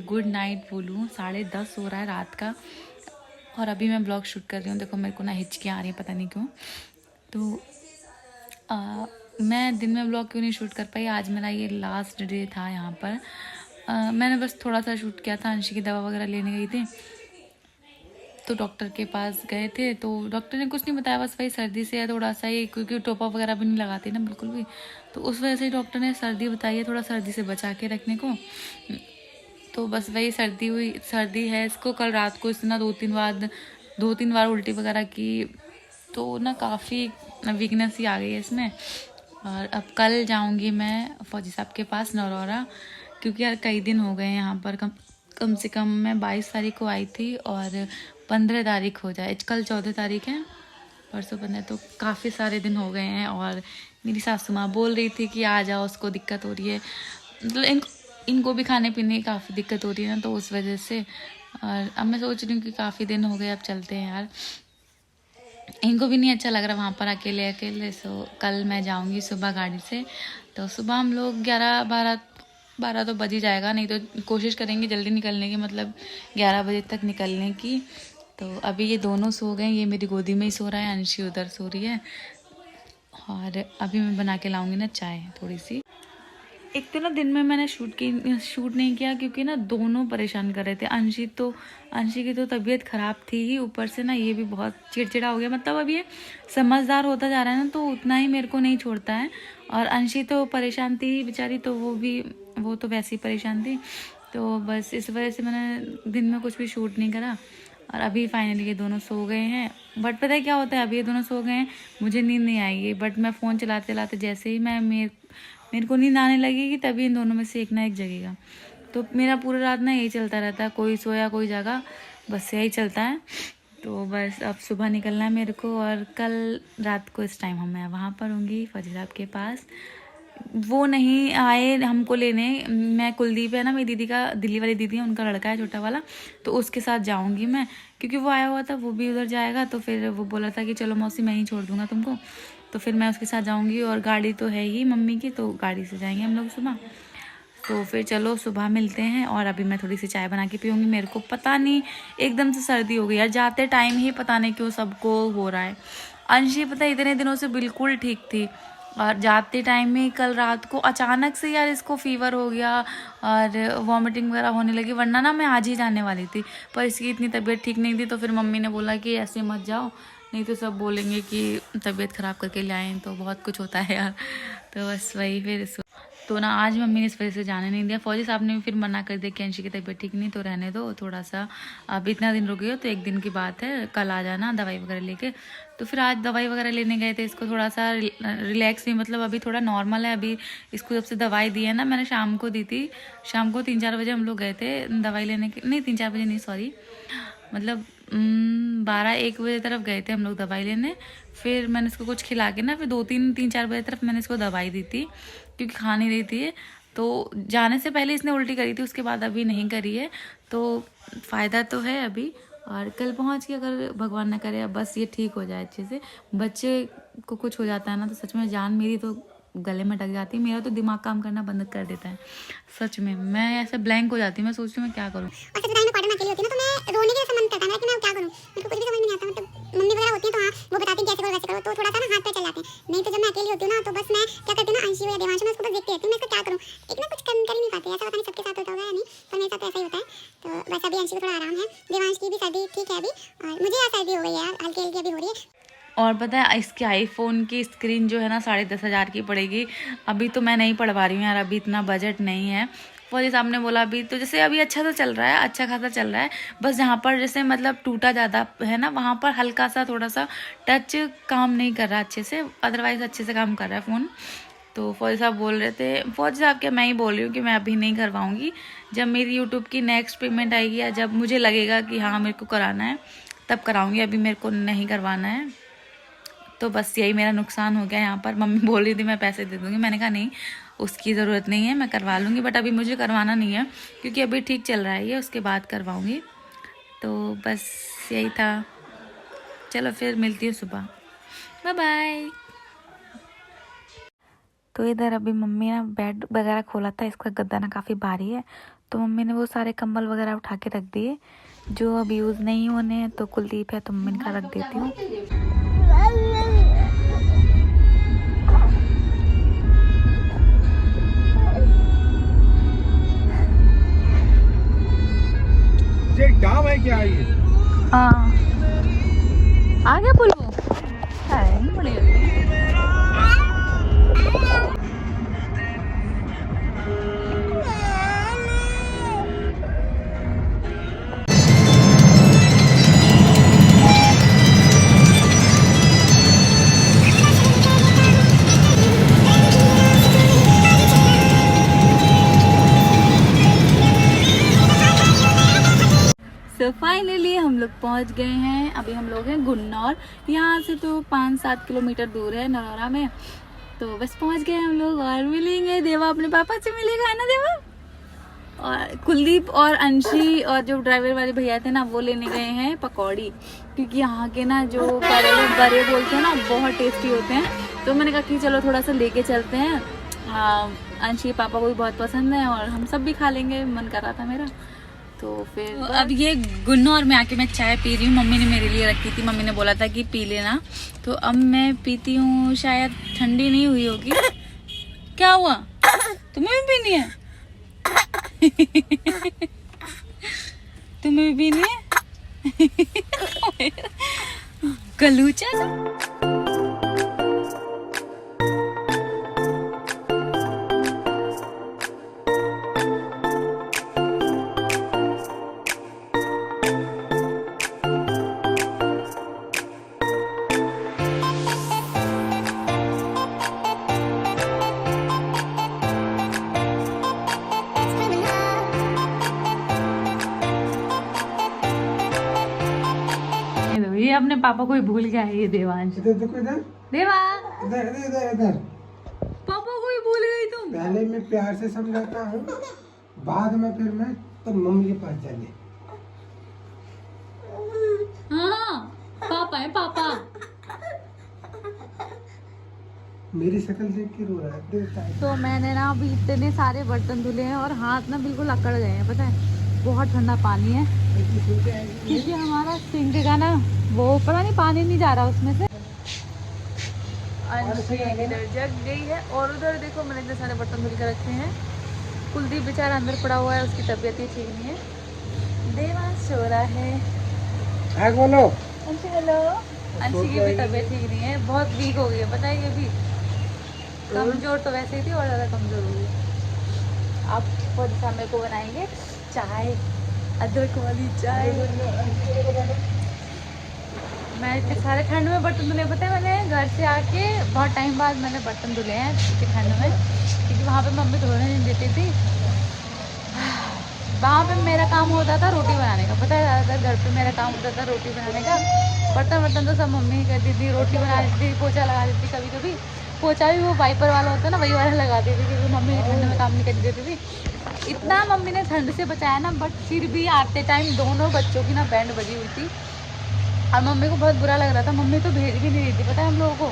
Good night बोलूँ। 10:30 हो रहा है रात का और अभी मैं ब्लॉग शूट कर रही हूँ। देखो मेरे को ना हिचकियाँ आ रही हैं, पता नहीं क्यों। तो मैं दिन में ब्लॉग क्यों नहीं शूट कर पाई। आज मेरा ये लास्ट डे था यहाँ पर। मैंने बस थोड़ा सा शूट किया था। अंशी की दवा वगैरह लेने गई थी तो डॉक्टर के पास गए थे, तो डॉक्टर ने कुछ नहीं बताया, बस वही सर्दी से है थोड़ा सा ही, क्योंकि टोपा वगैरह भी नहीं लगाती ना बिल्कुल भी, तो उस वजह से ही डॉक्टर ने सर्दी बताई है, थोड़ा सर्दी से बचा के रखने को। तो बस वही सर्दी है इसको। कल रात को इसने ना दो तीन बार उल्टी वगैरह की, तो ना काफ़ी वीकनेस ही आ गई है इसमें। और अब कल जाऊंगी मैं फौजी साहब के पास नरौरा, क्योंकि यार कई दिन हो गए यहाँ पर। कम से कम मैं 22 तारीख को आई थी और 15 तारीख हो जाए, कल 14 तारीख है, परसों 15, तो काफ़ी सारे दिन हो गए हैं। और मेरी सासू माँ बोल रही थी कि आ जाओ, उसको दिक्कत हो रही है, मतलब इनको भी खाने पीने की काफ़ी दिक्कत हो रही है ना, तो उस वजह से। और अब मैं सोच रही हूँ कि काफ़ी दिन हो गए, अब चलते हैं यार। इनको भी नहीं अच्छा लग रहा वहाँ पर अकेले अकेले। सो कल मैं जाऊँगी सुबह गाड़ी से, तो सुबह हम लोग 11-12 तो बज ही जाएगा, नहीं तो कोशिश करेंगे जल्दी निकलने की, मतलब 11 बजे तक निकलने की। तो अभी ये दोनों सो गए, ये मेरी गोदी में ही सो रहा है, अंशी उधर सो रही है। और अभी मैं बना के लाऊंगी ना चाय थोड़ी सी। एक तो ना दिन में मैंने शूट नहीं किया क्योंकि ना दोनों परेशान कर रहे थे। अंशी की तो तबीयत ख़राब थी ही, ऊपर से ना ये भी बहुत चिड़चिड़ा हो गया। मतलब अब ये समझदार होता जा रहा है ना, तो उतना ही मेरे को नहीं छोड़ता है। और अंशी तो परेशान थी बेचारी, तो वो तो वैसे ही परेशान थी। तो बस इस वजह से मैंने दिन में कुछ भी शूट नहीं करा। और अभी फाइनली ये दोनों सो गए हैं। बट पता है क्या होता है, अभी ये दोनों सो गए हैं, मुझे नींद नहीं आएगी, बट मैं फ़ोन चलाते चलाते जैसे ही मेरे को नींद आने लगेगी, तभी इन दोनों में से एक ना एक जगेगा। तो मेरा पूरा रात ना यही चलता रहता है, कोई सोया कोई जागा, बस यही चलता है। तो बस अब सुबह निकलना है मेरे को, और कल रात को इस टाइम मैं वहाँ पर होंगी फौजी साहब के पास। वो नहीं आए हमको लेने, मैं कुलदीप है ना मेरी दीदी का, दिल्ली वाली दीदी है, उनका लड़का है छोटा वाला, तो उसके साथ जाऊंगी मैं, क्योंकि वो आया हुआ था, वो भी उधर जाएगा। तो फिर वो बोला था कि चलो मौसी मैं ही छोड़ दूंगा तुमको, तो फिर मैं उसके साथ जाऊंगी। और गाड़ी तो है ही मम्मी की, तो गाड़ी से जाएंगे हम लोग सुबह। तो फिर चलो सुबह मिलते हैं। और अभी मैं थोड़ी सी चाय बना के पीऊँगी। मेरे को पता नहीं एकदम से सर्दी हो गई यार, जाते टाइम ही पता नहीं क्यों सबको हो रहा है। अंशी पता है इतने दिनों से बिल्कुल ठीक थी, और जाते टाइम में कल रात को अचानक से यार इसको फीवर हो गया और वॉमिटिंग वगैरह होने लगी। वरना ना मैं आज ही जाने वाली थी, पर इसकी इतनी तबीयत ठीक नहीं थी, तो फिर मम्मी ने बोला कि ऐसे मत जाओ, नहीं तो सब बोलेंगे कि तबीयत ख़राब करके ले आए, तो बहुत कुछ होता है यार। तो बस वही फिर तो ना आज मम्मी ने इस वजह से जाने नहीं दिया। फौजी साहब ने भी फिर मना कर दिया कि अंशी की तबीयत ठीक नहीं, तो रहने दो थोड़ा सा, अब इतना दिन रुके हो तो एक दिन की बात है, कल आ जाना दवाई वगैरह लेके। तो फिर आज दवाई वगैरह लेने गए थे, इसको थोड़ा सा रिलैक्स भी, मतलब अभी थोड़ा नॉर्मल है। अभी इसको जब से दवाई दी है ना, मैंने शाम को दी थी, शाम को 3-4 बजे हम लोग गए थे दवाई लेने के, नहीं 3-4 बजे नहीं सॉरी, मतलब 12-1 बजे तरफ गए थे हम लोग दवाई लेने। फिर मैंने इसको कुछ खिला के ना, फिर 2-3-4 बजे तरफ मैंने इसको दवाई दी थी, क्योंकि खा नहीं रही थी। तो जाने से पहले इसने उल्टी करी थी, उसके बाद अभी नहीं करी है, तो फ़ायदा तो है अभी। और कल पहुंच के अगर भगवान ना करे, बस ये ठीक हो जाए अच्छे से। बच्चे को कुछ हो जाता है ना, तो सच में जान मेरी तो गले में डग जाती है, मेरा तो दिमाग काम करना बंद कर देता है सच में। मैं ऐसे ब्लैंक हो जाती हूँ, मैं सोचती हूँ मैं क्या करूँ। और सच बताऊं, मैं क्वार्टर में अकेली होती हूँ ना, तो मैं रोने के जैसा मन करता है कि मैं क्या करूँ, मेरे को कुछ भी समझ में नहीं आता। मतलब मम्मी वगैरह होती है तो हाँ वो बताती है कैसे करो वैसे करो, तो थोड़ा सा ना हाथ पे चल जाते हैं। नहीं तो जब मैं अकेली होती हूँ ना, तो बस मैं क्या करती हूँ ना, अंशी या देवांश, मैं उसको बस देखती रहती हूँ, मैं इसको क्या करूँ, एक ना कुछ कर ही नहीं पाती। ऐसा पता नहीं सबके साथ होता होगा या नहीं, पर मेरे साथ तो ऐसा ही होता है। तो बस अभी अंशी को थोड़ा आराम है, देवांश की भी सर्दी ठीक है अभी, और मुझे यार सर्दी हो गई है यार, हल्की हल्की अभी हो रही है। और पता है इसके आईफोन की स्क्रीन जो है ना 10,500 की पड़ेगी। अभी तो मैं नहीं पढ़वा रही हूँ यार, अभी इतना बजट नहीं है। फौजी साहब ने बोला अभी तो, जैसे अभी अच्छा तो चल रहा है, अच्छा खासा चल रहा है, बस जहाँ पर जैसे मतलब टूटा ज़्यादा है ना, वहाँ पर हल्का सा थोड़ा सा टच काम नहीं कर रहा अच्छे से, अदरवाइज़ अच्छे से काम कर रहा है फ़ोन। तो फौजी साहब बोल रहे थे, फौजी साहब क्या, मैं ही बोल रही हूँ कि मैं अभी नहीं करवाऊँगी। जब मेरी यूट्यूब की नेक्स्ट पेमेंट आएगी, या जब मुझे लगेगा कि हाँ मेरे को कराना है, तब कराऊँगी, अभी मेरे को नहीं करवाना है। तो बस यही मेरा नुकसान हो गया यहाँ पर। मम्मी बोल रही थी मैं पैसे दे दूँगी, मैंने कहा नहीं उसकी ज़रूरत नहीं है, मैं करवा लूँगी, बट अभी मुझे करवाना नहीं है, क्योंकि अभी ठीक चल रहा है ये, उसके बाद करवाऊँगी। तो बस यही था, चलो फिर मिलती हूँ सुबह, बाय बाय। तो इधर अभी मम्मी ना बेड वगैरह खोला था, इसका गद्दा ना काफ़ी भारी है, तो मम्मी ने वो सारे कंबल वगैरह उठा के रख दिए जो अब यूज़ नहीं होने हैं। तो कुलदीप है तो मम्मी ने कहा रख देती हूँ। ये डाम है क्या ये? हाँ आ गया पुल वो है बढ़िया। तो फाइनली हम लोग पहुंच गए हैं। अभी हम लोग हैं गुन्नौर। यहाँ से तो 5-7 किलोमीटर दूर है नरौरा में। तो बस पहुंच गए हम लोग और मिलेंगे। देवा अपने पापा से मिलेगा ना देवा। और कुलदीप और अंशी और जो ड्राइवर वाले भैया थे ना वो लेने गए हैं पकौड़ी, क्योंकि यहाँ के ना जो करेले बड़े बोलते हैं ना बहुत टेस्टी होते हैं। तो मैंने कहा कि चलो थोड़ा सा लेके चलते हैं। अंशी पापा को भी बहुत पसंद है और हम सब भी खा लेंगे, मन कर रहा था मेरा। तो फिर अब ये गुन्नौर में आके मैं चाय पी रही हूँ। मम्मी ने मेरे लिए रखी थी, मम्मी ने बोला था कि पी लेना। तो अब मैं पीती हूँ। शायद ठंडी नहीं हुई होगी। क्या हुआ? तुम्हें भी पीनी है? तुम्हें भी पीनी है? गलूचा सा। ये अपने पापा को ही भूल गया है ये देवांश। इधर देखो, इधर देवा इधर इधर इधर। पापा को ही भूल गई तुम। पहले मैं प्यार से समझाता हूँ, बाद में फिर मैं तो मम्मी के पास जाने। हाँ पापा है पापा। मेरी शक्ल देख के रो रहा है, देता है। तो मैंने ना अभी इतने सारे बर्तन धुले हैं और हाथ ना बिल्कुल अकड़ गए हैं, पता है। बहुत ठंडा पानी है क्योंकि हमारा सिंक का ना वो पता नहीं पानी नहीं जा रहा उसमें से। इधर जग गई है और उधर देखो मैंने इतने सारे बर्तन धुल कर रखे हैं। कुलदीप बेचारा अंदर पड़ा हुआ है, उसकी तबीयत ही ठीक नहीं है। देवांश सो रहा है। बोलो अंशी हेलो। अंशी की भी तबीयत ठीक नहीं है, बहुत वीक हो गई है, पता है। ये भी कमजोर तो वैसे ही थी और ज़्यादा कमजोर हो गई। अब खुद समय को बनाएंगे चाय, अदरक वाली चाय। मैं इतने सारे ठंड में बर्तन धुले, पता है। मैंने घर से आके बहुत टाइम बाद मैंने बर्तन धुले हैं इतनी ठंड में, क्योंकि वहाँ पे मम्मी धोने नहीं देती थी। वहाँ पे मेरा काम होता था रोटी बनाने का, पता है। ज़्यादातर घर पे मेरा काम होता था रोटी बनाने का। बर्तन तो सब मम्मी ही करती थी, रोटी बना देती थी, पोछा लगा देती। कभी कभी पोछा भी वो वाइपर वाला होता है ना, वही वाला लगाती थी, क्योंकि मम्मी ठंड में काम नहीं कर देती थी। इतना मम्मी ने ठंड से बचाया ना, बट फिर भी आते टाइम दोनों बच्चों की ना बैंड बजी हुई थी और मम्मी को बहुत बुरा लग रहा था। मम्मी तो भेज भी नहीं रही थी, पता है, हम लोगों को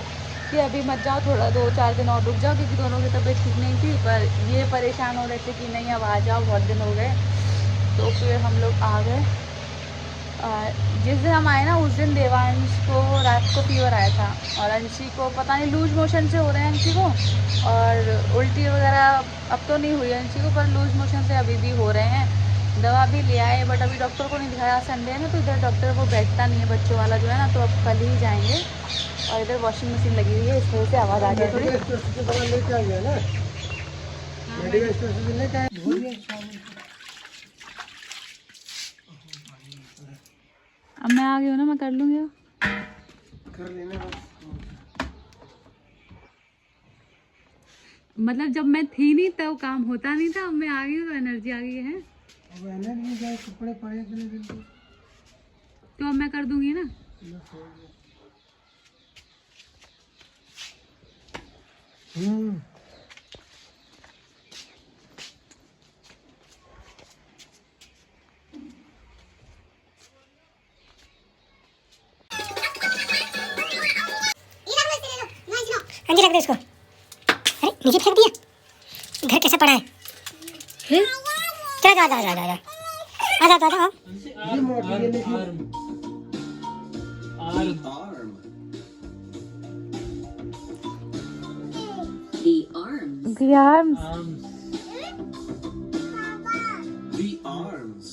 कि अभी मत जाओ, थोड़ा 2-4 दिन और रुक जाओ, क्योंकि दोनों की तबीयत ठीक नहीं थी। पर ये परेशान हो रहे थे कि नहीं अब आ जाओ, बहुत दिन हो गए। तो फिर हम लोग आ गए। जिस दिन हम आए ना उस दिन देवांश को रात को फीवर आया था और अंशी को पता नहीं लूज मोशन से हो रहे हैं अंशी को, और उल्टी वगैरह अब तो नहीं हुई अंशी को, पर लूज मोशन से अभी भी हो रहे हैं। दवा भी ले आए बट अभी डॉक्टर को नहीं दिखाया। संडे है ना, तो इधर डॉक्टर वो बैठता नहीं है बच्चों वाला जो है ना, तो अब कल ही जाएंगे। और इधर वॉशिंग मशीन लगी हुई है, इस वजह से आवाज़ आ रही है थोड़ी। अब मैं आ गई हूँ ना, मैं कर लूँगी। कर लेना बस। मतलब जब मैं थी नहीं तब काम होता नहीं था, अब मैं आ गई हूँ तो एनर्जी आ गई है। अब एनर्जी जाए, कपड़े पड़े इतने दिन तो। तो अब मैं कर दूंगी ना। हाँ जी, रख दे इसको। अरे नीचे फेंक दिया, घर कैसे पड़ा है? चल जा जा जा जा आजा आजा आजा ये मोटी ये नहीं The arms. The arms. The arms.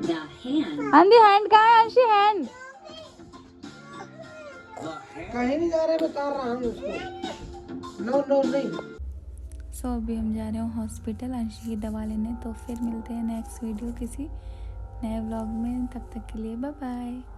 The hand. And the hand कहाँ है अंशी? hand. कहीं नहीं जा रहे, बता रहा हूँ उसको। नो नो नहीं। सो अभी हम जा रहे हैं हॉस्पिटल अंशी की दवा लेने, तो फिर मिलते हैं नेक्स्ट वीडियो किसी नए व्लॉग में। तब तक के लिए बाय बाय।